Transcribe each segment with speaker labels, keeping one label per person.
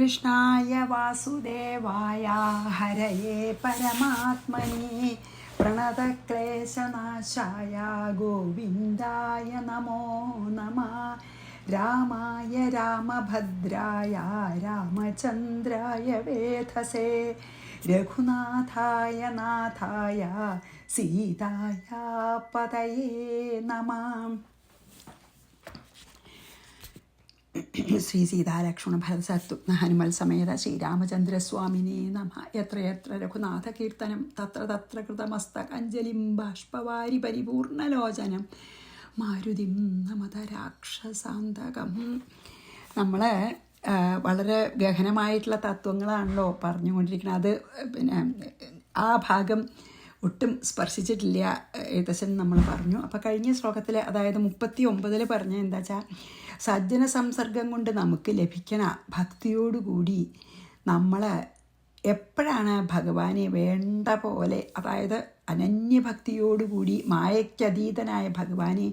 Speaker 1: കൃഷ്ണായ വാസുദേവായ ഹരയേ പരമാത്മനി പ്രണതക്ലേശനാശായ ഗോവിന്ദായ നമോ നമഃ. രാമായ രാമഭദ്രായ രാമചന്ദ്രായ വേധസേ രഘുനാഥായ നാഥായ സീതായ പതയേ നമഃ. ശ്രീ സീതാലക്ഷ്മണ ഭരതശത്രുഘ്ന ഹനുമൽ സമേത ശ്രീരാമചന്ദ്രസ്വാമിനേ നമഃ. യത്ര യത്ര രഘുനാഥകീർത്തനം തത്ര തത്ര കൃതമസ്തകഞ്ജലിം ബാഷ്പവാരി പരിപൂർണലോചനം മാരുതിം നമത രാക്ഷസാന്തകം. നമ്മൾ വളരെ ഗഹനമായിട്ടുള്ള തത്വങ്ങളാണല്ലോ പറഞ്ഞുകൊണ്ടിരിക്കുന്നത്. അത് പിന്നെ ആ ഭാഗം ഒട്ടും സ്പർശിച്ചിട്ടില്ല ഏകദേശം നമ്മൾ പറഞ്ഞു. അപ്പോൾ കഴിഞ്ഞ ശ്ലോകത്തിൽ, അതായത് 39 പറഞ്ഞ എന്താ വെച്ചാൽ, സജ്ജന സംസർഗം കൊണ്ട് നമുക്ക് ലഭിക്കണ ഭക്തിയോടുകൂടി നമ്മൾ എപ്പോഴാണ് ഭഗവാനെ വേണ്ട പോലെ, അതായത് അനന്യഭക്തിയോടുകൂടി മായയ്ക്കതീതനായ ഭഗവാനെ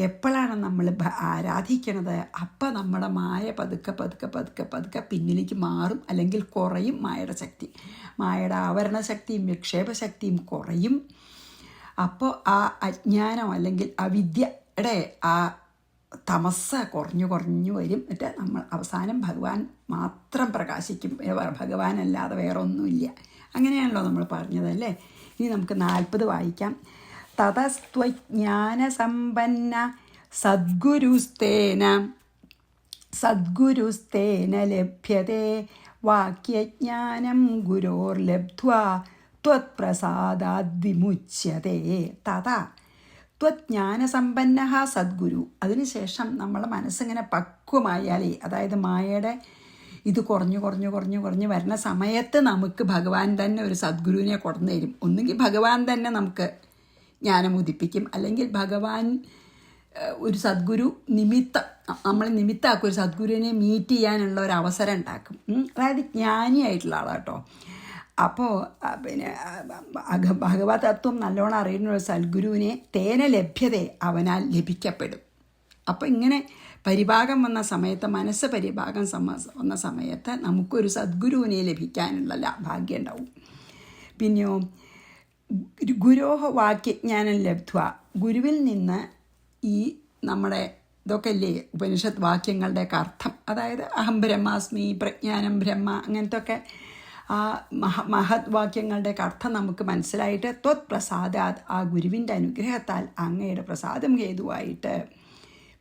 Speaker 1: എപ്പോഴാണ് നമ്മൾ ആരാധിക്കണത്, അപ്പം നമ്മുടെ മായ പതുക്കെ പതുക്കെ പതുക്കെ പതുക്കെ പിന്നിലേക്ക് മാറും, അല്ലെങ്കിൽ കുറയും. മായയുടെ ശക്തി, മായയുടെ ആവരണശക്തിയും വിക്ഷേപശക്തിയും കുറയും. അപ്പോൾ ആ അജ്ഞാനം അല്ലെങ്കിൽ അവിദ്യയുടെ ആ തമസ് കുറഞ്ഞു കുറഞ്ഞു വരും. എന്നിട്ട് നമ്മൾ അവസാനം ഭഗവാൻ മാത്രം പ്രകാശിക്കും, ഭഗവാനല്ലാതെ വേറെ ഒന്നുമില്ല. അങ്ങനെയാണല്ലോ നമ്മൾ പറഞ്ഞതല്ലേ. ഇനി നമുക്ക് 40 വായിക്കാം. തതസ്ത്വജ്ഞാനസമ്പന്ന സദ്ഗുരുസ്തേന ലഭ്യത്തെ വാക്യജ്ഞാനം ഗുരോർലബ്ധ്വാ ത്വത്പ്രസാദാദ് വിമുച്യത്തെ. തഥാ ത്വജ്ഞാനസമ്പന്ന സദ്ഗുരു. അതിനുശേഷം നമ്മളെ മനസ്സിങ്ങനെ പക്വമായാലേ, അതായത് മായയുടെ ഇത് കുറഞ്ഞു കുറഞ്ഞു കുറഞ്ഞു കുറഞ്ഞ് വരുന്ന സമയത്ത് നമുക്ക് ഭഗവാൻ തന്നെ ഒരു സദ്ഗുരുവിനെ കൊണ്ടു തരും. ഒന്നുകിൽ ഭഗവാൻ തന്നെ നമുക്ക് ജ്ഞാനം ഉദിപ്പിക്കും, അല്ലെങ്കിൽ ഭഗവാൻ ഒരു സദ്ഗുരു നമ്മൾ നിമിത്തമാക്കും, ഒരു സദ്ഗുരുവിനെ മീറ്റ് ചെയ്യാനുള്ള ഒരു അവസരം ഉണ്ടാക്കും. അതായത് ജ്ഞാനിയായിട്ടുള്ള ആളാട്ടോ. അപ്പോൾ പിന്നെ ഭഗവത് തത്വം നല്ലോണം അറിയുന്ന ഒരു സദ്ഗുരുവിനെ തേന ലഭ്യത അവനാൽ ലഭിക്കപ്പെടും. അപ്പോൾ ഇങ്ങനെ പരിഭാഗം വന്ന സമയത്ത്, മനസ്സ് പരിഭാഗം വന്ന സമയത്ത് നമുക്കൊരു സദ്ഗുരുവിനെ ലഭിക്കാനുള്ള ഭാഗ്യം ഉണ്ടാവും. പിന്നെയോ ഗുരോഹ വാക്യജ്ഞാനം ലബ്ധ്വ. ഗുരുവിൽ നിന്ന് ഈ നമ്മുടെ ഇതൊക്കെ അല്ലേ ഉപനിഷത്ത് വാക്യങ്ങളുടെയൊക്കെ അർത്ഥം, അതായത് അഹം ബ്രഹ്മാസ്മി, പ്രജ്ഞാനം ബ്രഹ്മ, അങ്ങനത്തെ ഒക്കെ ആ മഹത് വാക്യങ്ങളുടെയൊക്കെ അർത്ഥം നമുക്ക് മനസ്സിലായിട്ട് ത്വത് പ്രസാദാത്, ആ ഗുരുവിൻ്റെ അനുഗ്രഹത്താൽ അങ്ങയുടെ പ്രസാദം ഹേതുവായിട്ട്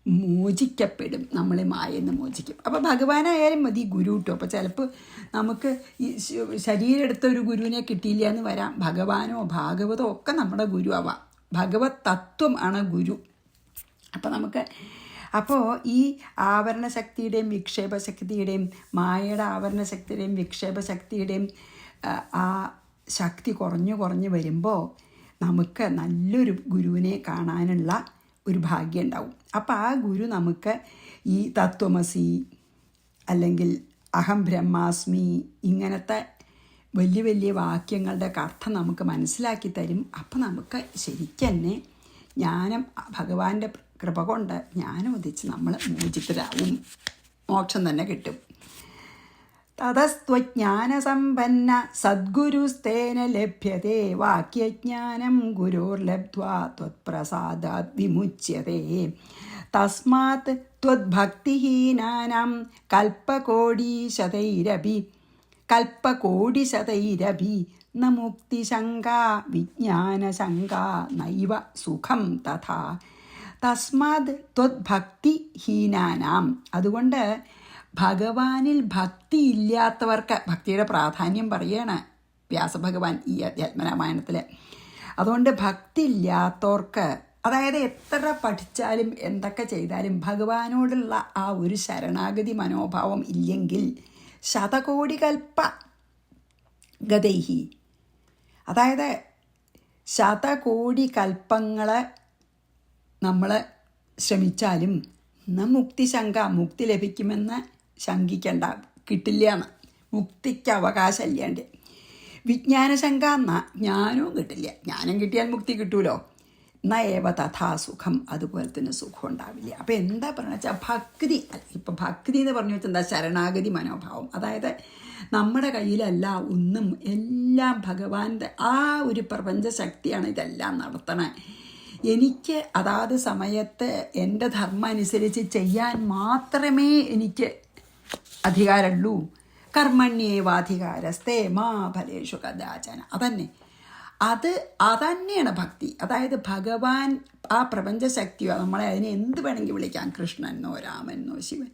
Speaker 1: മോചിക്കപ്പെടും. നമ്മളെ മായെന്ന് മോചിക്കും. അപ്പോൾ ഭഗവാനായാലും മതി ഗുരു കിട്ടും. അപ്പോൾ ചിലപ്പോൾ നമുക്ക് ഈ ശരീരം എടുത്ത ഒരു ഗുരുവിനെ കിട്ടിയില്ല എന്ന് വരാം. ഭഗവാനോ ഭാഗവതോ ഒക്കെ നമ്മുടെ ഗുരു ആവാം. ഭഗവത് തത്വം ആണ് ഗുരു. അപ്പോൾ ഈ ആവരണശക്തിയുടെയും വിക്ഷേപശക്തിയുടെയും, മായയുടെ ആവരണശക്തിയുടെയും വിക്ഷേപശക്തിയുടെയും ആ ശക്തി കുറഞ്ഞു കുറഞ്ഞു വരുമ്പോൾ നമുക്ക് നല്ലൊരു ഗുരുവിനെ കാണാനുള്ള ഒരു ഭാഗ്യം ഉണ്ടാവും. അപ്പോൾ ആ ഗുരു നമുക്ക് ഈ തത്വമസി അല്ലെങ്കിൽ അഹം ബ്രഹ്മാസ്മി ഇങ്ങനത്തെ വലിയ വലിയ വാക്യങ്ങളുടെ അർത്ഥം നമുക്ക് മനസ്സിലാക്കി തരും. അപ്പം നമുക്ക് ശരിക്കും തന്നെ ജ്ഞാനം, ഭഗവാന്റെ കൃപ കൊണ്ട് ജ്ഞാനം ഉദിച്ച് നമ്മൾ മോചിതരാവും, മോക്ഷം തന്നെ കിട്ടും. തതസ്ത്വജ്ഞാനസമ്പന്ന സദ്ഗുരുസ്തേന ലഭ്യത്തെ വാക്യജ്ഞാനം ഗുരോർലബ്ധ്വാ ത്വത്പ്രസാദാദ് വിമുച്യത്തെ. തസ്മാത് ത്വദ്ഭക്തിഹീനാനാം കൽപ്പകോടിശതൈരഭി ന മുക്തിശങ്കാ വിജ്ഞാനശങ്കാ നൈവ സുഖം തഥാ. തസ്മാത് ത്വദ്ഭക്തിഹീനാനാം. അതുകൊണ്ട് ഭഗവാനിൽ ഭക്തി ഇല്ലാത്തവർക്ക്, ഭക്തിയുടെ പ്രാധാന്യം പറയുകയാണ് വ്യാസഭഗവാൻ ഈ അധ്യാത്മരാമായണത്തിൽ. അതുകൊണ്ട് ഭക്തി ഇല്ലാത്തവർക്ക്, അതായത് എത്ര പഠിച്ചാലും എന്തൊക്കെ ചെയ്താലും ഭഗവാനോടുള്ള ആ ഒരു ശരണാഗതി മനോഭാവം ഇല്ലെങ്കിൽ ശതകോടി കൽപ്പ ഗതൈഹി, അതായത് ശതകോടി കൽപ്പങ്ങൾ നമ്മൾ ശ്രമിച്ചാലും മുക്തിശങ്ക, മുക്തി ലഭിക്കുമെന്ന് ശങ്കിക്കണ്ട, കിട്ടില്ലയെന്ന്, മുക്തിക്ക് അവകാശമില്ലാണ്ട്. വിജ്ഞാനശങ്ക, ജ്ഞാനവും കിട്ടില്ല. ജ്ഞാനം കിട്ടിയാൽ മുക്തി കിട്ടുമല്ലോ. നയേവ തഥാ സുഖം, അതുപോലെ തന്നെ സുഖം ഉണ്ടാവില്ല. അപ്പം എന്താ പറയുക വെച്ചാൽ ഭക്തി, ഇപ്പം ഭക്തി എന്ന് പറഞ്ഞു വെച്ചാൽ എന്താ, ശരണാഗതി മനോഭാവം. അതായത് നമ്മുടെ കയ്യിലല്ല ഒന്നും, എല്ലാം ഭഗവാന്റെ ആ ഒരു പ്രപഞ്ചശക്തിയാണ് ഇതെല്ലാം നടത്തണേ. എനിക്ക് അതാത് സമയത്ത് എൻ്റെ ധർമ്മം അനുസരിച്ച് ചെയ്യാൻ മാത്രമേ എനിക്ക് അധികാരമുള്ളൂ. കർമ്മണ്യേവാധികാരസ്തേ മാ ഫലേഷു കദാചന. അതന്നെയാണ് ഭക്തി. അതായത് ഭഗവാൻ ആ പ്രപഞ്ചശക്തിയോ, നമ്മളെ അതിനെ എന്ത് വേണമെങ്കിൽ വിളിക്കാം, കൃഷ്ണനോ രാമനോ ശിവൻ,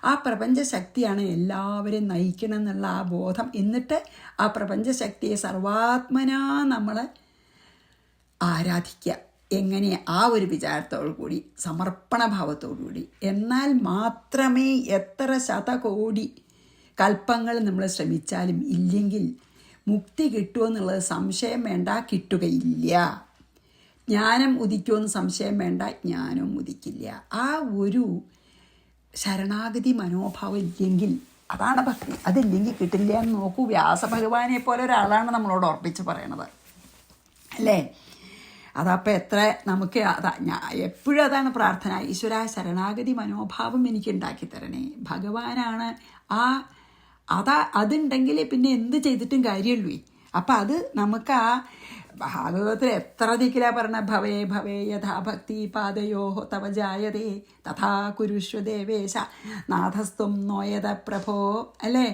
Speaker 1: ആ പ്രപഞ്ചശക്തിയാണ് എല്ലാവരും നയിക്കണം എന്നുള്ള ആ ബോധം. എന്നിട്ട് ആ പ്രപഞ്ചശക്തിയെ സർവാത്മനാ നമ്മൾ ആരാധിക്കുക. എങ്ങനെ? ആ ഒരു വിചാരത്തോടു കൂടി, സമർപ്പണഭാവത്തോടു കൂടി. എന്നാൽ മാത്രമേ എത്ര ശതകോടി കൽപ്പങ്ങൾ നമ്മൾ ശ്രമിച്ചാലും ഇല്ലെങ്കിൽ മുക്തി കിട്ടുമെന്നുള്ളത് സംശയം വേണ്ട, കിട്ടുകയില്ല. ജ്ഞാനം ഉദിക്കുമെന്ന് സംശയം വേണ്ട, ജ്ഞാനവും ഉദിക്കില്ല. ആ ഒരു ശരണാഗതി മനോഭാവം ഇല്ലെങ്കിൽ അതാണ് ഭക്തി. അതില്ലെങ്കിൽ കിട്ടില്ല എന്ന് നോക്കൂ. വ്യാസഭഗവാനെ പോലെ ഒരാളാണ് നമ്മളോട് ഉറപ്പിച്ച് പറയണത്, അല്ലേ? അതപ്പോൾ എത്ര നമുക്ക് എപ്പോഴും അതാണ് പ്രാർത്ഥന, ഈശ്വര ശരണാഗതി മനോഭാവം എനിക്ക് ഉണ്ടാക്കി തരണേ. ഭഗവാനാണ് അതുണ്ടെങ്കിൽ പിന്നെ എന്ത് ചെയ്തിട്ടും കാര്യമുള്ളൂ. അപ്പം അത് നമുക്ക് ആ ഭാഗവതത്തിൽ എത്ര ദിക്കിലാ പറഞ്ഞ, ഭവേ ഭവേ യഥാ ഭക്തി പാദയോ തവ ജായതേ തഥാ കുരുഷ്വ ദേവേശ നാഥസ്ത്വം നോയത പ്രഭോ, അല്ലേ?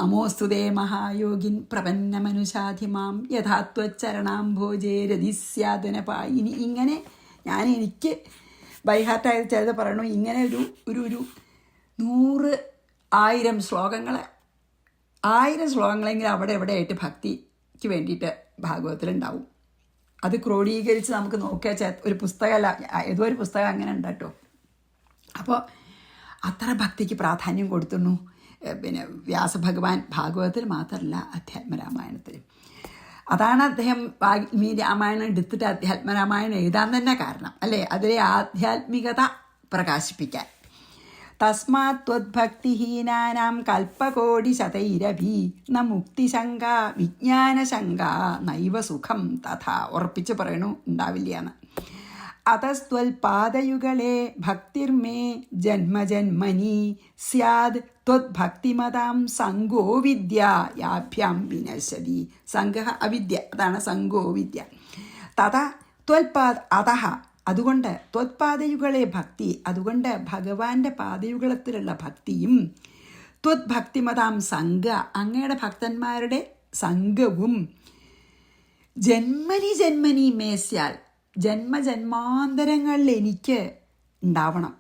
Speaker 1: നമോസ്തുതേ മഹായോഗിൻ പ്രപന്നമനുഷാധിമാം യഥാത്വച്ചരണാംഭോജേ രതിസ്യാദുനപായിനി. ഇങ്ങനെ എനിക്ക് ബൈഹാർട്ടായത് ചിലത് പറയണു. ഇങ്ങനെ ഒരു 100,000 ശ്ലോകങ്ങൾ, 1000 ശ്ലോകങ്ങളെങ്കിലും അവിടെ എവിടെയായിട്ട് ഭക്തിക്ക് വേണ്ടിയിട്ട് ഭാഗവതത്തിലുണ്ടാവും. അത് ക്രോഡീകരിച്ച് നമുക്ക് നോക്കിയാൽ ഒരു പുസ്തകമല്ല, ഏതോ ഒരു പുസ്തകം അങ്ങനെ ഉണ്ട് കേട്ടോ. അപ്പോൾ അത്ര ഭക്തിക്ക് പ്രാധാന്യം കൊടുത്തുന്നു പിന്നെ വ്യാസഭഗവാൻ. ഭാഗവതത്തിൽ മാത്രമല്ല, അധ്യാത്മരാമായണത്തിലും. അതാണ് അദ്ദേഹം വാൽമീകി രാമായണം എടുത്തിട്ട് അധ്യാത്മരാമായണം എഴുതാൻ തന്നെ കാരണം, അല്ലേ? അതിലെ ആധ്യാത്മികത പ്രകാശിപ്പിക്കാൻ. തസ്മാത് ത്വദ്ഭക്തിഹീനാനാം കൽപ്പകോടിശതൈരഭി ന മുക്തിശങ്ക വിജ്ഞാനശങ്ക നൈവ സുഖം തഥാ. ഉറപ്പിച്ച് പറയണു, ഉണ്ടാവില്ല എന്ന്. അതസ്ത്വൽപാദയുഗളെ ഭക്തിർമേ ജന്മജന്മനി സ്യാദ് ത്വദ്ഭക്തിമതാം സംഗോ വിദ്യ യാഭ്യാം വിനശ്യതി. സംഘ അവിദ്യ, അതാണ് സംഗോ വിദ്യ. തഥാ അതഹ, അതുകൊണ്ട് ത്വത്പാദയുഗളെ ഭക്തി, അതുകൊണ്ട് ഭഗവാന്റെ പാദയുഗളത്തിലുള്ള ഭക്തിയും ത്വദ്ഭക്തിമതാം സംഘ, അങ്ങയുടെ ഭക്തന്മാരുടെ സംഘവും ജന്മനി മേസ്യാൽ, ജന്മജന്മാന്തരങ്ങളിൽ എനിക്ക് ഉണ്ടാവണം.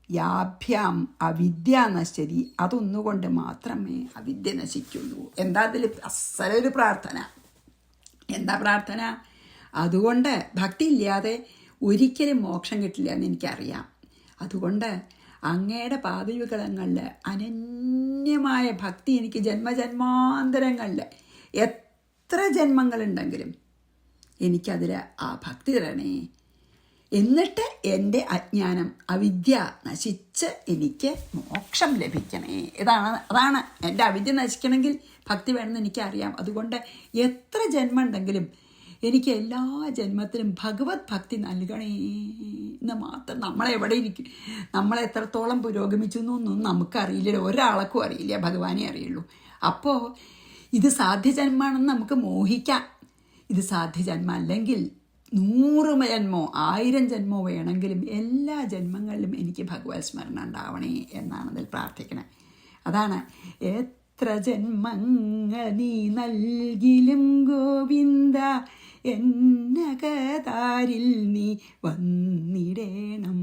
Speaker 1: യാഭ്യാം അവിദ്യ നശ്യതി, അതൊന്നുകൊണ്ട് മാത്രമേ അവിദ്യ നശിക്കുള്ളൂ. എന്താ അതിൽ അസലൊരു പ്രാർത്ഥന? എന്താ പ്രാർത്ഥന? അതുകൊണ്ട് ഭക്തി ഇല്ലാതെ ഒരിക്കലും മോക്ഷം കിട്ടില്ല എന്ന് എനിക്കറിയാം. അതുകൊണ്ട് അങ്ങയുടെ പാദയുഗങ്ങളിൽ അനന്യമായ ഭക്തി എനിക്ക് ജന്മജന്മാന്തരങ്ങളിൽ എത്ര ജന്മങ്ങളുണ്ടെങ്കിലും എനിക്കതിൽ ആ ഭക്തി തരണേ. എന്നിട്ട് എൻ്റെ അജ്ഞാനം അവിദ്യ നശിച്ച് എനിക്ക് മോക്ഷം ലഭിക്കണേ. അതാണ് എൻ്റെ അവിദ്യ നശിക്കണമെങ്കിൽ ഭക്തി വേണമെന്ന് എനിക്കറിയാം. അതുകൊണ്ട് എത്ര ജന്മം ഉണ്ടെങ്കിലും എനിക്ക് എല്ലാ ജന്മത്തിലും ഭഗവത് ഭക്തി നൽകണേ എന്ന് മാത്രം. നമ്മളെവിടെ ഇരിക്കും, നമ്മളെത്രത്തോളം പുരോഗമിച്ചു എന്നൊന്നും നമുക്കറിയില്ല, ഒരാൾക്കും അറിയില്ല, ഭഗവാനെ അറിയുള്ളൂ. അപ്പോൾ ഇത് സാധ്യജന്മമാണെന്ന് നമുക്ക് മോഹിക്കാം. ഇത് സാധ്യജന്മം അല്ലെങ്കിൽ 100 ജന്മോ 1000 ജന്മോ വേണമെങ്കിലും എല്ലാ ജന്മങ്ങളിലും എനിക്ക് ഭഗവത് സ്മരണ ഉണ്ടാവണേ എന്നാണ് അതിൽ പ്രാർത്ഥിക്കണേ. അതാണ് എത്ര ജന്മങ്ങൾ നീ നൽകിലും ഗോവിന്ദ എന്നകതാരിൽ നീ വന്നിടേണം.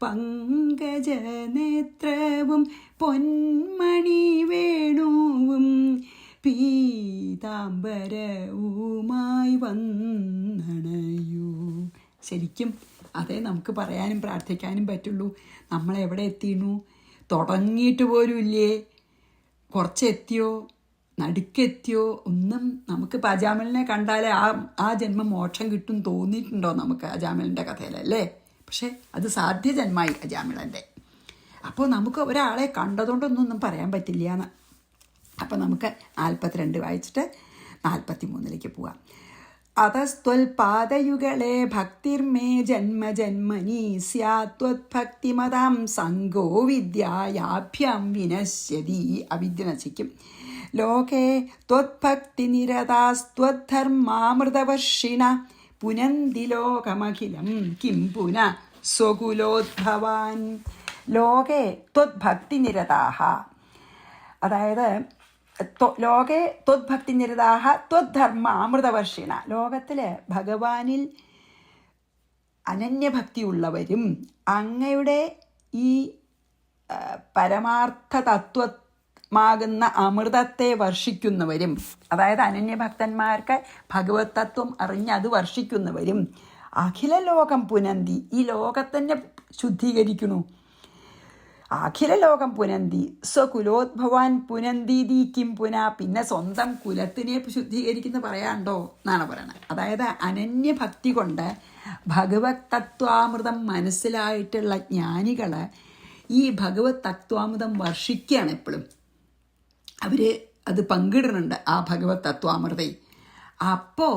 Speaker 1: പങ്കജനേത്രവും പൊന്മണി വേണുവും പീതാംബരവുമായി വന്നണയൂ. ശരിക്കും അതേ നമുക്ക് പറയാനും പ്രാർത്ഥിക്കാനും പറ്റുള്ളൂ. നമ്മളെവിടെ എത്തിണു? തുടങ്ങിയിട്ട് പോലും ഇല്ലേ, കുറച്ചെത്തിയോ, നടുക്കെത്തിയോ ഒന്നും. നമുക്ക് അജാമിലിനെ കണ്ടാലേ ആ ജന്മം മോക്ഷം കിട്ടും തോന്നിയിട്ടുണ്ടോ നമുക്ക് അജാമിലിൻ്റെ കഥയിലല്ലേ? പക്ഷേ അത് സാധ്യജന്മായി അജാമിളൻ്റെ. അപ്പോൾ നമുക്ക് ഒരാളെ കണ്ടതുകൊണ്ടൊന്നും പറയാൻ പറ്റില്ല എന്ന്. അപ്പം നമുക്ക് 42 വായിച്ചിട്ട് 43 പോവാം. അതസ്ത്വൽപാദയുഗളെ ഭക്തിർമേ ജന്മജന്മനി സ്യാത്വദ്ഭക്തിമതാം സംഗോ വിദ്യായാഭ്യാം വിനശ്യതി. അവിദ്യ നശിക്കും. ലോകേ ത്വദ്ഭക്തിനിരതാസ്ത്വദ്ധർമാമൃതവർഷിണ പുനന്തി ലോകമഖിലം കിം പുന സ്വകുലോദ്ഭവാൻ. ലോകേ ത്വദ്ഭക്തിനിരതാഹ, അതായത് ലോകേ ത്വദ്ഭക്തിനിരതാഹ ത്വദ്ധർമ്മ അമൃതവർഷിണ. ലോകത്തിൽ ഭഗവാനിൽ അനന്യഭക്തിയുള്ളവരും അങ്ങയുടെ ഈ പരമാർത്ഥ തത്വമാകുന്ന അമൃതത്തെ വർഷിക്കുന്നവരും, അതായത് അനന്യഭക്തന്മാർക്ക് ഭഗവത് തത്വം അറിഞ്ഞ് അത് വർഷിക്കുന്നവരും അഖില ലോകം പുനന്തി, ഈ ലോകത്തന്നെ ശുദ്ധീകരിക്കുന്നു. അഖില ലോകം പുനന്തി സ്വകുലോദ്ഭവാൻ പുനന്തി കിം പുന. പിന്നെ സ്വന്തം കുലത്തിനെ ശുദ്ധീകരിക്കുന്ന പറയാണ്ടോ എന്നാണ് പറയണത്. അതായത് അനന്യഭക്തി കൊണ്ട് ഭഗവത് തത്വാമൃതം മനസ്സിലായിട്ടുള്ള ജ്ഞാനികൾ ഈ ഭഗവത് തത്വാമൃതം വർഷിക്കുകയാണ് എപ്പോഴും. അവർ അത് പങ്കിടുന്നുണ്ട് ആ ഭഗവത് തത്വാമൃതം. അപ്പോൾ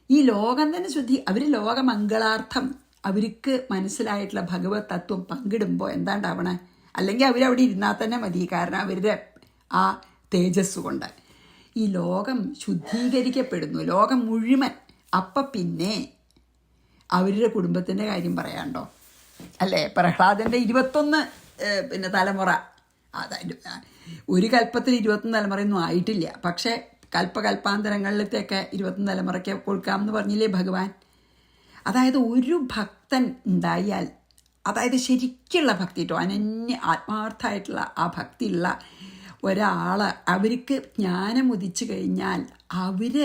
Speaker 1: ഈ ലോകം തന്നെ അവർ ലോകമംഗളാർത്ഥം അവർക്ക് മനസ്സിലായിട്ടുള്ള ഭഗവത് തത്വം പങ്കിടുമ്പോൾ എന്താണ്ടാവണേ? അല്ലെങ്കിൽ അവരവിടെ ഇരുന്നാൽ തന്നെ മതി, കാരണം അവരുടെ ആ തേജസ് കൊണ്ട് ഈ ലോകം ശുദ്ധീകരിക്കപ്പെടുന്നു, ലോകം മുഴുവൻ. അപ്പം പിന്നെ അവരുടെ കുടുംബത്തിൻ്റെ കാര്യം പറയാണ്ടോ അല്ലേ? പ്രഹ്ലാദൻ്റെ 21 തലമുറ, അതായത് ഒരു കൽപ്പത്തിൽ 21 തലമുറയൊന്നും ആയിട്ടില്ല. പക്ഷേ കൽപ്പകൽപ്പാന്തരങ്ങളിലത്തെയൊക്കെ 21 തലമുറയ്ക്ക് കൊടുക്കാമെന്ന് പറഞ്ഞില്ലേ ഭഗവാൻ? അതായത് ഒരു ഭക്തൻ ഉണ്ടായാൽ, അതായത് ശരിക്കുള്ള ഭക്തി കേട്ടോ, അനന്യ ആത്മാർത്ഥമായിട്ടുള്ള ആ ഭക്തിയുള്ള ഒരാൾ, അവർക്ക് ജ്ഞാനം ഉദിച്ചു കഴിഞ്ഞാൽ അവർ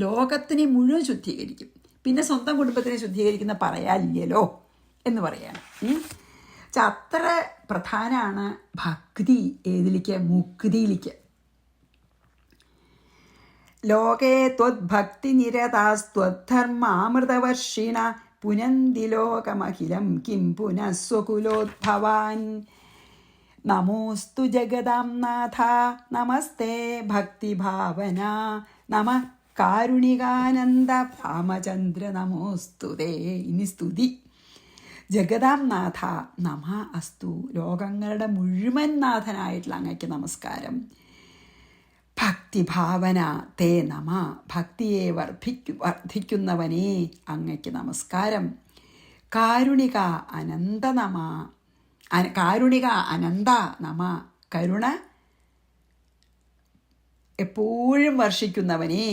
Speaker 1: ലോകത്തിനെ മുഴുവൻ ശുദ്ധീകരിക്കും. പിന്നെ സ്വന്തം കുടുംബത്തിനെ ശുദ്ധീകരിക്കുന്ന പറയാനില്ലല്ലോ എന്ന് പറയാണ്. അത്ര പ്രധാനമാണ് ഭക്തി. ഏതിലേക്ക്? മുക്തിയിലേക്ക്. ലോകേ ത്വദ്ഭക്തിനിരതാസ്ത്വദ്ധർമാമൃതവർഷിണ പുനന്തി ലോകമഖിലം കിം പുനഃ സ്വകുലോദ്ഭവാൻ. നമോസ്തു ജഗദാം നാഥ നമസ്തേ ഭക്തിഭാവന നമഃ കാരുണികാനന്ദ രാമചന്ദ്ര നമോസ്തുതേ. ഇനി സ്തുതി. ജഗദാം നാഥ നമ അസ്തു, ലോകങ്ങളുടെ മുഴുവൻ നാഥനായിട്ടുള്ള അങ്ങയ്ക്ക് നമസ്കാരം. ഭക്തിഭാവന തേ നമ, ഭക്തിയെ വർദ്ധിക്കുന്നവനേ അങ്ങയ്ക്ക് നമസ്കാരം. കാരുണിക അനന്ത നമ, കാരുണിക അനന്ത നമ, കരുണ എപ്പോഴും വർഷിക്കുന്നവനേ.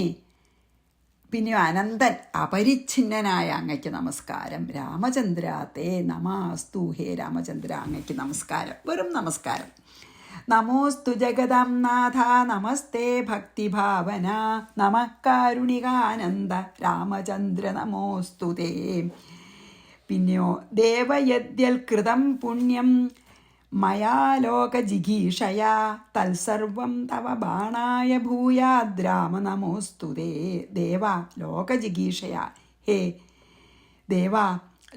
Speaker 1: പിന്നെ അനന്തൻ അപരിച്ഛിന്നനായ അങ്ങയ്ക്ക് നമസ്കാരം. രാമചന്ദ്ര തേ നമാസ്തു, ഹേ രാമചന്ദ്ര അങ്ങയ്ക്ക് നമസ്കാരം. വെറും നമസ്കാരം. നമോസ്തു ജഗദാം നാഥ നമസ്തേ ഭക്തിഭാവന നമഃ കാരുണികാനന്ദ രാമചന്ദ്ര നമോസ്തുതേ. പിന്നെയോ ദേവയദ്യൽ കൃതം പുണ്യം മയാ ലോകജിഗീഷയാ തൽസർവം തവ ബാണായ ഭൂയാദ്രാമ നമോസ്തുതേ. ദേവ ലോകജിഗീഷയ, ഹേ ദേവ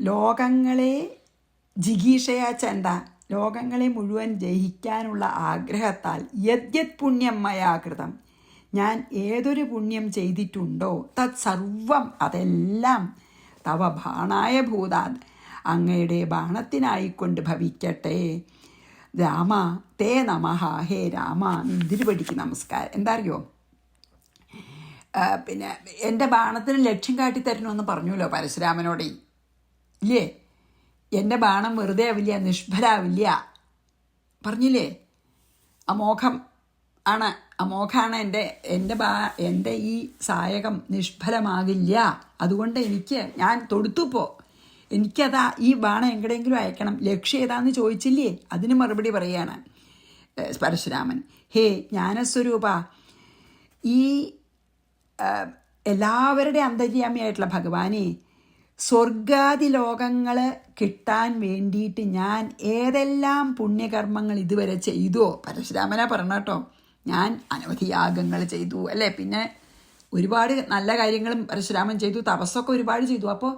Speaker 1: ലോകങ്ങളെ ജിഗീഷയാ ചണ്ട, ലോകങ്ങളെ മുഴുവൻ ജയിക്കാനുള്ള ആഗ്രഹത്താൽ യദ്യത് പുണ്യം മയാ കൃതം, ഞാൻ ഏതൊരു പുണ്യം ചെയ്തിട്ടുണ്ടോ തത് സർവം അതെല്ലാം തവ ബാണായ ഭൂതാത് അങ്ങയുടെ ബാണത്തിനായിക്കൊണ്ട് ഭവിക്കട്ടെ. രാമ തേ നമഃ, ഹേ രാമ തിരുവടിക്ക് നമസ്കാരം. എന്താ അറിയോ, പിന്നെ എൻ്റെ ബാണത്തിന് ലക്ഷ്യം കാട്ടിത്തരണമെന്ന് പറഞ്ഞല്ലോ പരശുരാമനോട്, ഇല്ലേ? എൻ്റെ ബാണം വെറുതെ ആവില്ല, നിഷ്ഫലാവില്ല പറഞ്ഞില്ലേ? അമോഘം ആണ്, അമോഘാണ് എൻ്റെ ഈ സായകം, നിഷ്ഫലമാകില്ല. അതുകൊണ്ട് ഞാൻ തൊടുത്തുപ്പോൾ എനിക്കതാ ഈ ബാണം എങ്ങടെയെങ്കിലും അയക്കണം. ലക്ഷ്യം ഏതാന്ന് ചോദിച്ചില്ലേ? അതിന് മറുപടി പറയാണ് പരശുരാമൻ. ഹേ ജ്ഞാനസ്വരൂപ, ഈ എല്ലാവരുടെ അന്തര്യാമിയായിട്ടുള്ള ഭഗവാനെ, സ്വർഗാദി ലോകങ്ങൾ കിട്ടാൻ വേണ്ടിയിട്ട് ഞാൻ ഏതെല്ലാം പുണ്യകർമ്മങ്ങൾ ഇതുവരെ ചെയ്തോ, പരശുരാമനാ പറഞ്ഞ കേട്ടോ, ഞാൻ അനവധി യാഗങ്ങൾ ചെയ്തു അല്ലേ, പിന്നെ ഒരുപാട് നല്ല കാര്യങ്ങളും പരശുരാമൻ ചെയ്തു, തപസ്സൊക്കെ ഒരുപാട് ചെയ്തു. അപ്പോൾ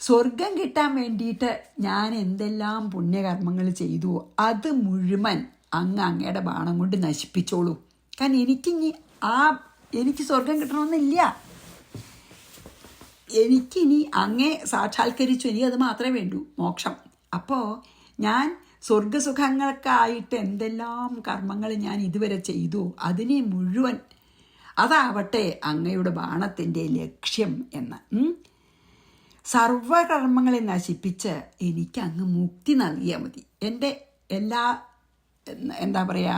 Speaker 1: സ്വർഗം കിട്ടാൻ വേണ്ടിയിട്ട് ഞാൻ എന്തെല്ലാം പുണ്യകർമ്മങ്ങൾ ചെയ്തു അത് മുഴുവൻ അങ്ങയുടെ ബാണം കൊണ്ട് നശിപ്പിച്ചോളൂ. കാരണം എനിക്ക് സ്വർഗം കിട്ടണമെന്നില്ല. എനിക്കിനി അങ്ങേ സാക്ഷാത്കരിച്ചു, എനിക്കത് മാത്രമേ വേണ്ടൂ, മോക്ഷം. അപ്പോൾ ഞാൻ സ്വർഗസുഖങ്ങൾക്കായിട്ട് എന്തെല്ലാം കർമ്മങ്ങൾ ഞാൻ ഇതുവരെ ചെയ്തു അതിനെ മുഴുവൻ അതാവട്ടെ അങ്ങയുടെ ബാണത്തിൻ്റെ ലക്ഷ്യം എന്ന്. സർവകർമ്മങ്ങളെ നശിപ്പിച്ച് എനിക്ക് അങ്ങ് മുക്തി നൽകിയാൽ മതി. എൻ്റെ എല്ലാ എന്താ പറയുക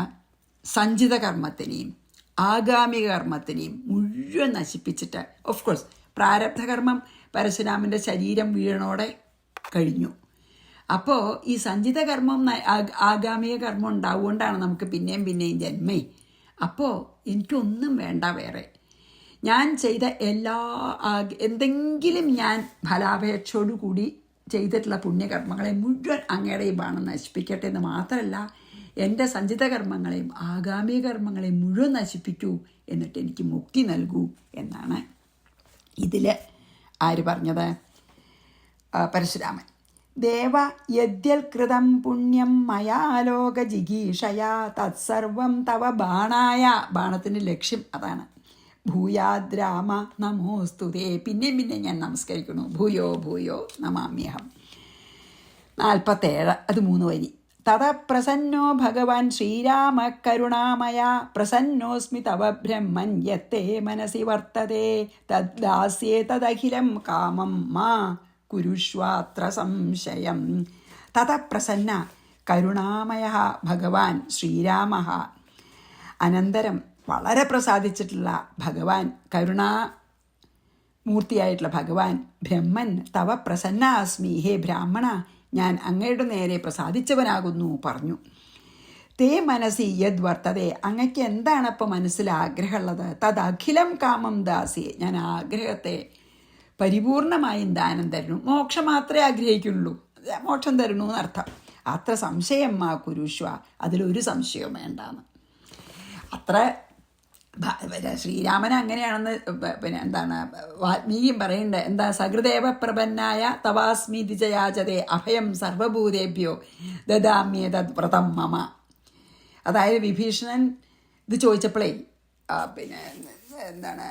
Speaker 1: സഞ്ചിത കർമ്മത്തിനെയും ആഗാമിക കർമ്മത്തിനെയും മുഴുവൻ നശിപ്പിച്ചിട്ട്, ഓഫ് കോഴ്സ് പ്രാരബ്ധകർമ്മം പരശുരാമൻ്റെ ശരീരം വീണോടെ കഴിഞ്ഞു. അപ്പോൾ ഈ സഞ്ചിത കർമ്മം ആഗാമിക കർമ്മം ഉണ്ടാവുകൊണ്ടാണ് നമുക്ക് പിന്നെയും ജന്മേ. അപ്പോൾ എനിക്കൊന്നും വേണ്ട വേറെ. ഞാൻ ചെയ്ത എല്ലാ എന്തെങ്കിലും ഞാൻ ഫലാപേക്ഷയോടു കൂടി ചെയ്തിട്ടുള്ള പുണ്യകർമ്മങ്ങളെ മുഴുവൻ അങ്ങയുടെ ഈ ബാണം നശിപ്പിക്കട്ടെ എന്ന് മാത്രമല്ല, എൻ്റെ സഞ്ചിത കർമ്മങ്ങളെയും ആഗാമിക കർമ്മങ്ങളെയും മുഴുവൻ നശിപ്പിക്കൂ, എന്നിട്ട് എനിക്ക് മുക്തി നൽകൂ എന്നാണ് ഇതിൽ ആര് പറഞ്ഞത്? പരശുരാമൻ. ദേവ യദ്യൽ കൃതം പുണ്യം മയാലോക ജിഗീഷയാ തത്സർവം തവ ബാണായ. ബാണത്തിൻ്റെ ലക്ഷ്യം അതാണ്. ഭൂയാദ്രാമ നമോസ്തുതേ. പിന്നെ ഞാൻ നമസ്കരിക്കുന്നു. ഭൂയോ ഭൂയോ നമാമ്യഹം. 47 അത് 3 വരി. തത പ്രസന്നോ ഭഗവാൻ ശ്രീരാമ കരുണാമയ പ്രസന്നോസ്മി തവ ബ്രഹ്മൻ യത്തേ മനസി വർത്തതേ തദ്ദാസ്യേ തദഖിലം കാമം മാ കുരുഷ്വാത്ര സംശയം. തത പ്രസന്ന കരുണാമയ ഭഗവാൻ ശ്രീരാമ. അനന്തരം വളരെ പ്രസാദിച്ചിട്ടുള്ള ഭഗവാൻ, കരുണാമൂർത്തിയായിട്ടുള്ള ഭഗവാൻ ബ്രഹ്മൻ തവ പ്രസന്ന അസ്മി. ഹേ ബ്രാഹ്മണ, ഞാൻ അങ്ങയുടെ നേരെ പ്രസാദിച്ചവനാകുന്നു പറഞ്ഞു. തേ മനസ്സി യദ് വർത്തതേ. അങ്ങയ്ക്ക് എന്താണ് ഇപ്പോൾ മനസ്സിൽ ആഗ്രഹമുള്ളത്? തത് അഖിലം കാമം ദാസി. ഞാൻ ആഗ്രഹത്തെ പരിപൂർണമായും ദാനം തരുന്നു. മോക്ഷം മാത്രമേ ആഗ്രഹിക്കുള്ളൂ, മോക്ഷം തരുന്നു എന്നർത്ഥം. അത്ര സംശയം മാ കുരുഷ്വ. അതിലൊരു സംശയവും വേണ്ടാന്ന്. അത്ര ശ്രീരാമൻ അങ്ങനെയാണെന്ന് എന്താണ് വാൽമീകിയും പറയണ്ടേ? എന്താ? സഹൃദേവ പ്രപന്നായ തവാസ്മി ദിജയാചതേ അഭയം സർവഭൂതേഭ്യോ ദദാമ്യേതദ് വ്രതം മമ. അതായത് വിഭീഷണൻ ഇത് ചോദിച്ചപ്പോഴേ എന്താണ്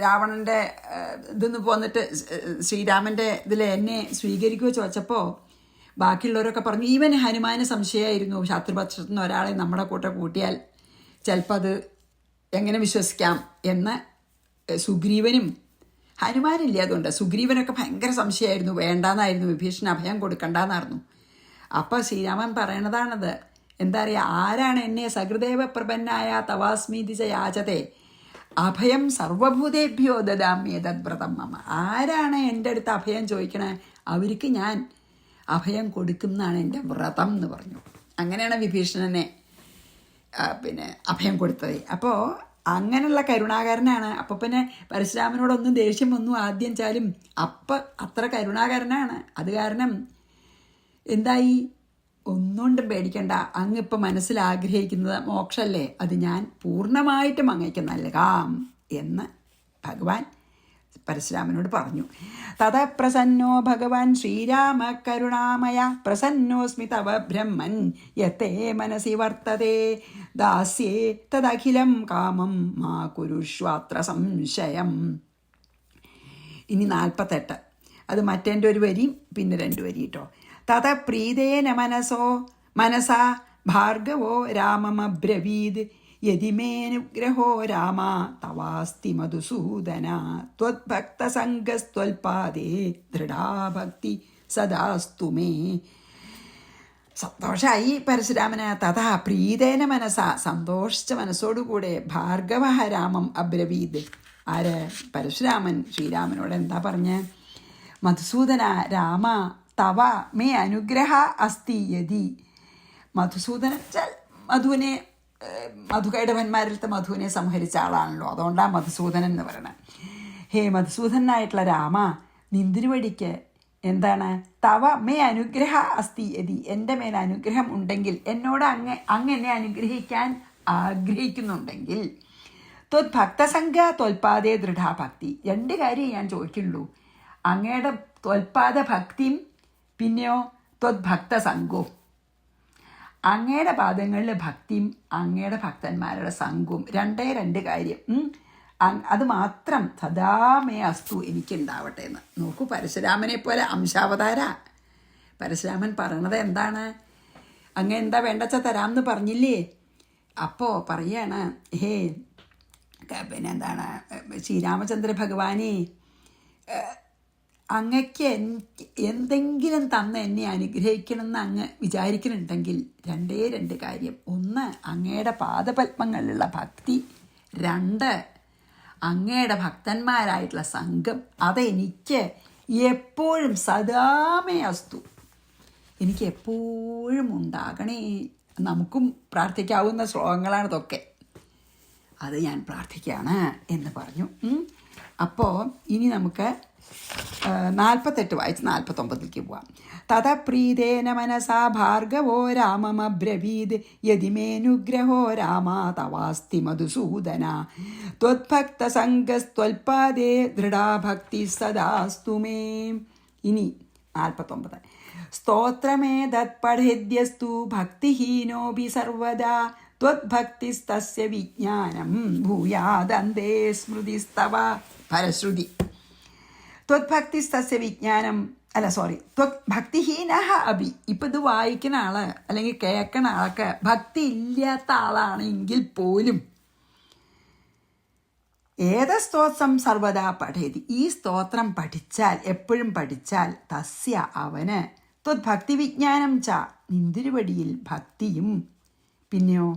Speaker 1: രാവണൻ്റെ ഇതെന്ന് പോന്നിട്ട് ശ്രീരാമൻ്റെ ഇതിൽ എന്നെ സ്വീകരിക്കുകയോ ചോദിച്ചപ്പോൾ ബാക്കിയുള്ളവരൊക്കെ പറഞ്ഞു ഈവൻ ഹനുമാന് സംശയമായിരുന്നു. ശത്രുപക്ഷത്തു നിന്ന് ഒരാളെ നമ്മുടെ കൂട്ടം കൂട്ടിയാൽ ചിലപ്പോൾ അത് എങ്ങനെ വിശ്വസിക്കാം എന്ന് സുഗ്രീവനും ഹനുമാനില്ല. അതുകൊണ്ട് സുഗ്രീവനൊക്കെ ഭയങ്കര സംശയമായിരുന്നു. വേണ്ടാന്നായിരുന്നു, വിഭീഷണൻ അഭയം കൊടുക്കണ്ടെന്നായിരുന്നു. അപ്പോൾ ശ്രീരാമൻ പറയണതാണത്. എന്താ പറയുക? ആരാണ് എന്നെ സഹൃദേവ പ്രപന്നായ തവാസ്മീതി യാചതേ അഭയം സർവഭൂതേഭ്യോ ദദാമ്യേതദ് വ്രതം മമ. ആരാണ് എൻ്റെ അടുത്ത് അഭയം ചോദിക്കണേ അവർക്ക് ഞാൻ അഭയം കൊടുക്കുന്നതാണ് എൻ്റെ വ്രതം എന്ന് പറഞ്ഞു. അങ്ങനെയാണ് വിഭീഷണനെ അഭയം കൊടുത്തത്. അപ്പോൾ അങ്ങനെയുള്ള കരുണാകരനാണ്. അപ്പോൾ പിന്നെ പരശുരാമനോടൊന്നും ദേഷ്യം ഒന്നും ആദ്യം ചാലും അപ്പം അത്ര കരുണാകരനാണ്. അത് കാരണം എന്തായി? ഒന്നുകൊണ്ടും പേടിക്കണ്ട, അങ്ങിപ്പോൾ മനസ്സിൽ ആഗ്രഹിക്കുന്നത് മോക്ഷമല്ലേ, അത് ഞാൻ പൂർണ്ണമായിട്ടും അങ്ങയ്ക്ക് നൽകാം എന്ന് ഭഗവാൻ പരശുരാമനോട് പറഞ്ഞു. തത പ്രസന്നോ ഭഗവാൻ ശ്രീരാമ കരുണാമയ പ്രസന്നോസ്മി തവ ബ്രഹ്മൻ യത്തേ മനസി വർത്തതേ ദാസ്യേ തദഖിലം കാമം മാ കുരുഷ്വാത്ര സംശയം. ഇനി 48 അത് മറ്റേൻ്റെ ഒരു വരിയും പിന്നെ 2 വരി കേട്ടോ. തത പ്രീതേന മനസാ ഭാർഗവോ രാമമബ്രവീദ് യതിമേനുഗ്രഹോ രാമ തവാസ്തി മധുസൂദന ത്വദ്ഭക്തസംഗസ്ത്വൽപാദേ ദൃഢാഭക്തി സദാസ്തു മേ. സന്തോഷമായി പരശുരാമന്. തഥാ പ്രീതേന മനസാ സന്തോഷിച്ച മനസ്സോടുകൂടെ ഭാർഗവ രാമം അബ്രവീദ്. ആര്? പരശുരാമൻ ശ്രീരാമനോട് എന്താ പറഞ്ഞ്? മധുസൂദന രാമ തവ മേ അനുഗ്രഹ അസ്തി യതി. മധുസൂദന മധുവിനെ മധുകൈടവന്മാരിലത്തെ മധുവിനെ സംഹരിച്ച ആളാണല്ലോ, അതുകൊണ്ടാണ് മധുസൂദനൻ എന്ന് പറയണത്. ഹേ മധുസൂദനായിട്ടുള്ള രാമ, നിന്തിരുവടിക്ക് എന്താണ്? തവ മേ അനുഗ്രഹ അസ്തി യതി. എൻ്റെ മേൽ അനുഗ്രഹം ഉണ്ടെങ്കിൽ, എന്നോട് അങ്ങ് എന്നെ അനുഗ്രഹിക്കാൻ ആഗ്രഹിക്കുന്നുണ്ടെങ്കിൽ, ത്വദ്ഭക്തസംഘ ത്വൽപാദേ ദൃഢാഭക്തി. 2 കാര്യം ഞാൻ ചോദിക്കുള്ളൂ. അങ്ങയുടെ ത്വൽപാദ ഭക്തിയും പിന്നെയോ ത്വദ്ഭക്തസംഘവും. അങ്ങയുടെ പാദങ്ങളിലെ ഭക്തിയും അങ്ങയുടെ ഭക്തന്മാരുടെ സംഘവും 2 കാര്യം. അത് മാത്രം സദാ മേ അസ്തു എനിക്കുണ്ടാവട്ടെ എന്ന്. നോക്കൂ, പരശുരാമനെ പോലെ അംശാവതാര. പരശുരാമൻ പറയണത് എന്താണ്? അങ്ങ് എന്താ വേണ്ടച്ച തരാമെന്ന് പറഞ്ഞില്ലേ? അപ്പോൾ പറയാണ്, പിന്നെ എന്താണ്, ശ്രീരാമചന്ദ്ര ഭഗവാനെ, അങ്ങക്ക് എന്തെങ്കിലും തന്ന് എന്നെ അനുഗ്രഹിക്കണമെന്ന് അങ്ങ് വിചാരിക്കുന്നുണ്ടെങ്കിൽ രണ്ട് കാര്യം. ഒന്ന്, അങ്ങയുടെ പാദപത്മങ്ങളിലുള്ള ഭക്തി. രണ്ട്, അങ്ങയുടെ ഭക്തന്മാരായിട്ടുള്ള സംഘം. അതെനിക്ക് എപ്പോഴും സദാമേ അസ്തു, എനിക്ക് എപ്പോഴും ഉണ്ടാകണേ. നമുക്കും പ്രാർത്ഥിക്കാവുന്ന ശ്ലോകങ്ങളാണ് ഇതൊക്കെ. അത് ഞാൻ പ്രാർത്ഥിക്കുകയാണ് എന്ന് പറഞ്ഞു. അപ്പോൾ ഇനി നമുക്ക് 48 വായിച്ച് 49ലേക്ക് പോവാം. തതപ്രീതേന മനസാ ഭാർഗവോ രാമമബ്രവീത് യതി മേനുഗ്രഹോ രാമാ തവാസ്തി മധുസൂദന ത്വദ്ഭക്തസംഗസ്ത്വൽപാദേ ദൃഢാഭക്തി സദാസ്തു മേ. ഇനി 49. സ്തോത്രമേതത് പഠേദ്യസ്തു ഭക്തിഹീനോപി സർവദാ ത്വദ്ഭക്തിസ്തസ്യ വിജ്ഞാനം ഭൂയാദന്തേ സ്മൃതിസ്തവ. ഫലശ്രുതി. ത്വദ്ഭക്തിസ്തസ്യ വിജ്ഞാനം, ത്വദ്ഭക്തിഹീന അഭി. ഇപ്പം ഇത് വായിക്കുന്ന ആള് അല്ലെങ്കിൽ കേൾക്കുന്ന ആൾക്ക് ഭക്തി ഇല്ലാത്ത ആളാണെങ്കിൽ പോലും ഏത സ്തോത്രം സർവദാ പഠേതി, ഈ സ്തോത്രം പഠിച്ചാൽ, എപ്പോഴും പഠിച്ചാൽ, തസ്യ അവന് ത്വദ്ഭക്തി വിജ്ഞാനം ച, നിന്തിരുവടിയിൽ ഭക്തിയും, പിന്നെയോ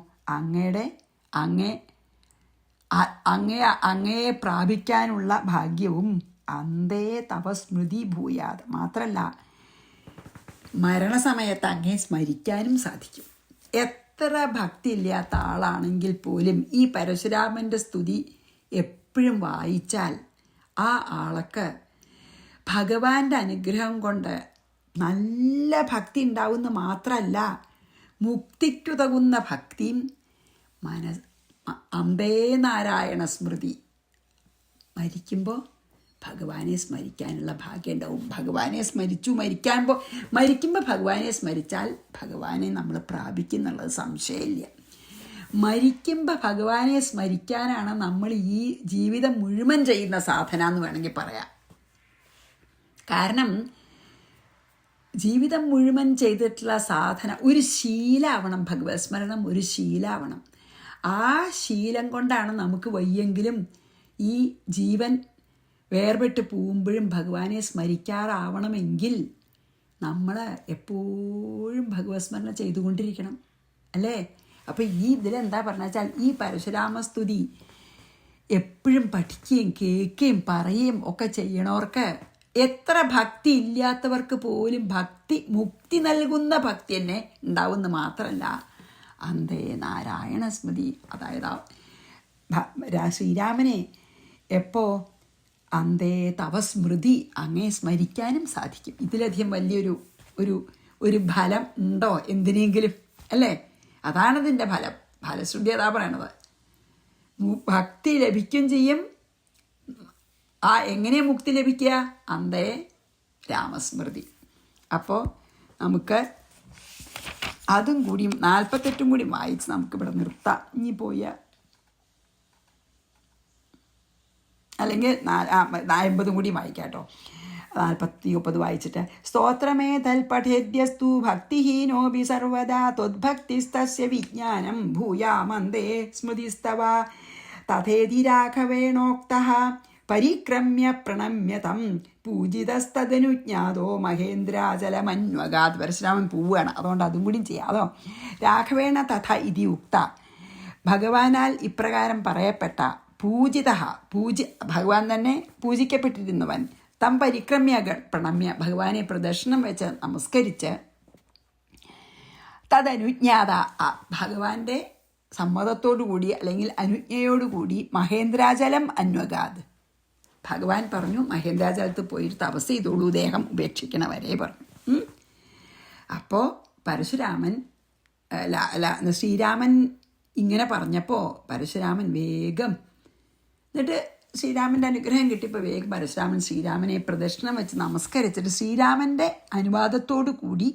Speaker 1: അങ്ങയെ പ്രാപിക്കാനുള്ള ഭാഗ്യവും, അന്തേ തപസ്മൃതി ഭൂയാത്, മാത്രല്ല മരണസമയത്ത് അങ്ങയെ സ്മരിക്കാനും സാധിക്കും. എത്ര ഭക്തി ഇല്ലാത്ത ആളാണെങ്കിൽ പോലും ഈ പരശുരാമൻ്റെ സ്തുതി എപ്പോഴും വായിച്ചാൽ ആ ആൾക്ക് ഭഗവാന്റെ അനുഗ്രഹം കൊണ്ട് നല്ല ഭക്തി ഉണ്ടാവുന്ന മാത്രമല്ല, മുക്തിക്കുതകുന്ന ഭക്തിയും അമ്പേ നാരായണ സ്മൃതി, മരിക്കുമ്പോൾ ഭഗവാനെ സ്മരിക്കാനുള്ള ഭാഗ്യം ഉണ്ടാവും. ഭഗവാനെ സ്മരിച്ചു മരിക്കുമ്പോൾ ഭഗവാനെ സ്മരിച്ചാൽ ഭഗവാനെ നമ്മൾ പ്രാപിക്കുന്നുള്ളത് സംശയമില്ല. മരിക്കുമ്പോൾ ഭഗവാനെ സ്മരിക്കാനാണ് നമ്മൾ ഈ ജീവിതം മുഴുവൻ ചെയ്യുന്ന സാധന എന്ന് വേണമെങ്കിൽ പറയാം. കാരണം ജീവിതം മുഴുവൻ ചെയ്തിട്ടുള്ള സാധന ഒരു ശീലമാവണം. ഭഗവത് സ്മരണം ഒരു ശീലമാവണം. ആ ശീലം കൊണ്ടാണ് നമുക്ക് വയ്യെങ്കിലും ഈ ജീവൻ വേർപെട്ട് പോകുമ്പോഴും ഭഗവാനെ സ്മരിക്കാറാവണമെങ്കിൽ നമ്മൾ എപ്പോഴും ഭഗവത് സ്മരണം ചെയ്തുകൊണ്ടിരിക്കണം, അല്ലേ? അപ്പോൾ ഈ ഇതിലെന്താ പറഞ്ഞു വെച്ചാൽ, ഈ പരശുരാമസ്തുതി എപ്പോഴും പഠിക്കുകയും കേൾക്കുകയും പറയുകയും ഒക്കെ ചെയ്യണവർക്ക്, എത്ര ഭക്തി ഇല്ലാത്തവർക്ക് പോലും മുക്തി നൽകുന്ന ഭക്തി തന്നെ ഉണ്ടാവുന്ന മാത്രമല്ല, അന്തേ നാരായണ സ്മൃതി, അതായത് ശ്രീരാമനെ എപ്പോൾ അന്തേ തവസ്മൃതി, അങ്ങേ സ്മരിക്കാനും സാധിക്കും. ഇതിലധികം വലിയൊരു ഒരു ഫലം ഉണ്ടോ എന്തിനെങ്കിലും, അല്ലേ? അതാണതിൻ്റെ ഫലം. ഫലശ്രുതി അതാ പറയണത്. ഭക്തി ലഭിക്കും ചെയ്യും. എങ്ങനെ മുക്തി ലഭിക്കുക? അന്തേ രാമസ്മൃതി. അപ്പോൾ നമുക്ക് അതും കൂടി 48 കൂടി വായിച്ച് നമുക്കിവിടെ നിർത്താം. ഇനി പോയ അല്ലെങ്കിൽ 50 കൂടി വായിക്കാം കേട്ടോ. 40-50 വായിച്ചിട്ട്, സ്തോത്രമേ തൽ പഠേദ്യസ്തു ഭക്തിഹീനോപി സർവദാ ത്വദ്ഭക്തിസ്തസ്യ വിജ്ഞാനം ഭൂയാമന്തേ സ്മൃതിസ്തവ തഥേതി രാഘവേണോക്തഃ പരിക്രമ്യ പ്രണമ്യതം പൂജിതസ്തനുജ്ഞാതോ മഹേന്ദ്രാചലമന്വഗാത്. പരശുരാമൻ പോവുകയാണ്, അതുകൊണ്ട് അതും കൂടി ചെയ്യാതോ. രാഘവേണ തഥ ഇതി ഉക്ത, ഭഗവാനാൽ ഇപ്രകാരം പറയപ്പെട്ട, പൂജിത ഭഗവാൻ തന്നെ പൂജിക്കപ്പെട്ടിരുന്നവൻ, തം പരിക്രമ്യ പ്രണമ്യ ഭഗവാനെ പ്രദക്ഷിണം വെച്ച് നമസ്കരിച്ച്, തദനുജ്ഞാത ഭഗവാന്റെ സമ്മതത്തോടുകൂടി അല്ലെങ്കിൽ അനുജ്ഞയോടുകൂടി മഹേന്ദ്രാചലം അന്വഗാത്, ഭഗവാൻ പറഞ്ഞു മഹേന്ദ്രാചലത്ത് പോയിട്ട് തപസ് ചെയ്തോളൂ, ദേഹം ഉപേക്ഷിക്കണ വരെ പറഞ്ഞു. അപ്പോൾ പരശുരാമൻ ശ്രീരാമൻ ഇങ്ങനെ പറഞ്ഞപ്പോൾ പരശുരാമൻ വേഗം, എന്നിട്ട് ശ്രീരാമൻ്റെ അനുഗ്രഹം കിട്ടിയപ്പോൾ വേഗം പരശുരാമൻ ശ്രീരാമനെ പ്രദക്ഷിണം വെച്ച് നമസ്കരിച്ചിട്ട് ശ്രീരാമൻ്റെ അനുവാദത്തോടു കൂടി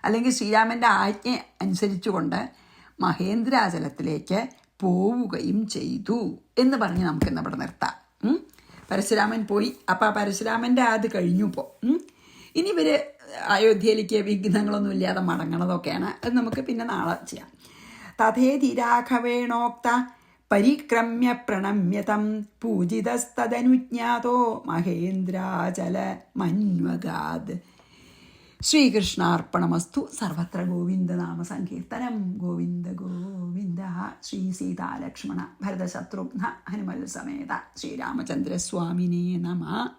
Speaker 1: അല്ലെങ്കിൽ ശ്രീരാമൻ്റെ ആജ്ഞ അനുസരിച്ചുകൊണ്ട് മഹേന്ദ്രാചലത്തിലേക്ക് പോവുകയും ചെയ്തു എന്ന് പറഞ്ഞ് നമുക്കിന്ന് അവിടെ നിർത്താം. പരശുരാമൻ പോയി. അപ്പം ആ പരശുരാമൻ്റെ അത് കഴിഞ്ഞു ഇനി ഇവർ അയോധ്യയിലേക്ക് വിഘ്നങ്ങളൊന്നും ഇല്ലാതെ മടങ്ങണതൊക്കെയാണ്. അത് നമുക്ക് പിന്നെ നാളെ ചെയ്യാം. തഥേതി രാഘവേണോക്ത പരിക്രമ്യ പ്രണമ്യതം പൂജിതസ്തദനുജ്ഞാതോ മഹേന്ദ്രാചല മന്വഗാത്. ശ്രീകൃഷ്ണാർപ്പണമസ്തു. സർവത്ര ഗോവിന്ദനാമ സങ്കീർത്തനം. ഗോവിന്ദ ഗോവിന്ദ. ശ്രീ സീതാലക്ഷ്മണ ഭരതശത്രുഘ്ന ഹനുമൽ സമേത ശ്രീരാമചന്ദ്രസ്വാമിനേ നമഃ.